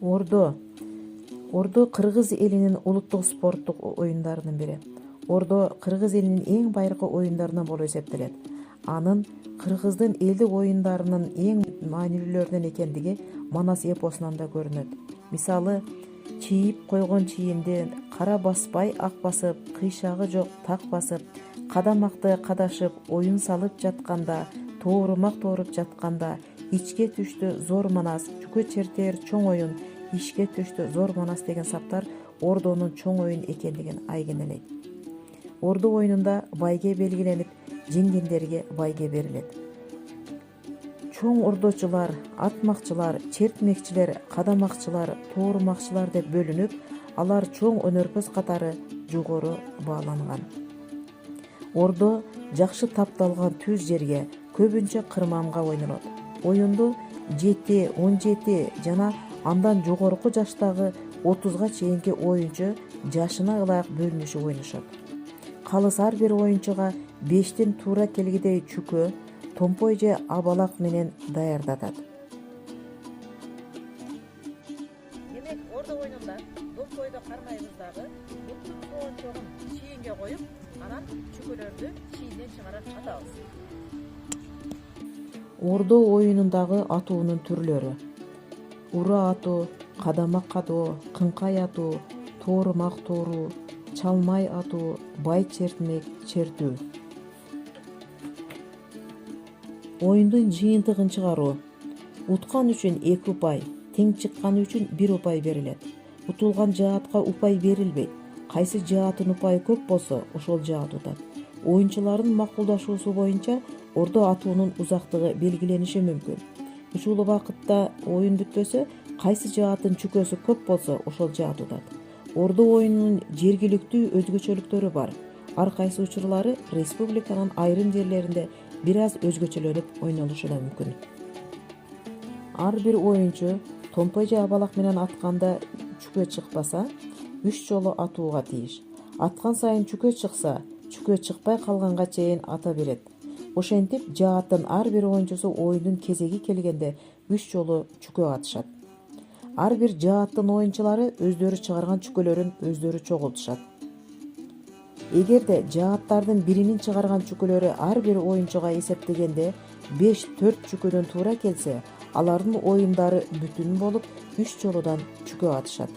Ордо. Ордо Кыргыз элинин улуттук спорттук оюндарынын бири. Ордо Кыргыз элинин эң байыркы оюндарынан болуп эсептелет. Анын Кыргыздын элдик оюндарынын эң маанилүүлөрүнөн экендиги Манас эпосунан да көрүнөт. Мисалы, чийип койгон чийинди кара баспай ак басып, кыйшагы жок так басып, кадамакты кадашып, оюн салып жатканда, тоорумак тооруп жатканда, ичке түштү зор манас, чүкө чертер чоң оюн, ишке түштү зор манас деген саптар ордонун чоң оюн экендигин айгинелейт. Ордо оюнунда байге белгиленип, жеңгендерге байге берилет. Чоң ордочулар, атмакчылар, чертмекчилер, кадамакчылар, тоорумакчылар деп бөлүнүп, алар чоң өнөрпөз катары жогору бааланган. Ордо жакшы тапталган түз жерге, көбүнчө кырмамга ойнолот. Оюнду 7, 17 жана андан жогорку жаштагы 30га чейинки оюнчу жашына ылайык бөлүнүшүп ойношот. Калыс ар бир оюнчуга 5тен туура келгидей чүкө, томпой же абалак менен даярдатат. Демек, ордо оюнунда доппойдо кармайбыз дагы, буттун коончогун чийинге коюп, анан чүкөлөрдү чийинден чыгарып атабыз. Ордо оюнундагы атуунун түрлөрү: ура атуу, кадамак кадоо, кыңкай атуу, тоорумак тооруу, чалмай атуу, бай чертмек, чертүү. Оюндун жыйынтыгын чыгаруу: уткан үчүн 2 упай, тең чыкканы үчүн 1 упай берилет. Утулган жаатка упай берилбейт. Кайсы жаатын упайы көп болсо, ошол жаат утат. Оюнчулардын макулдашуусу боюнча ордо атуунун узактыгы белгилениши мүмкүн. Ушул убакытта оюн бүтпөсө, кайсы жаатын чүкөсү көп болсо, ошол жаат утат. Ордо оюнунун жергиликтүү өзгөчөлүктөрү бар. Ар кайсы учурлары республиканын айрым жерлеринде бир аз өзгөчөлөнүп ойнолушу да мүмкүн. Ар бир оюнчу томпой же абалак менен атканда чүкө чыкпаса, 3 жолу атууга тийиш. Аткан сайын чүкө чыкса, чүкө чыкпай калганга чейин ата берет. Ошентип, жааттын ар бир оюнчусу оюндун кезеги келгенде 3 жолу чүкө атышат. Ар бир жааттын оюнчулары өздөрү чыгарган чүкөлөрүн өздөрү чогултушат. Эгерде жааттардын биринин чыгарган чүкөлөрү ар бир оюнчуга эсептегенде 5-4 чүкөдөн туура келсе, алардын оюндары бүтүн болуп 3 жолудан чүкө атышат.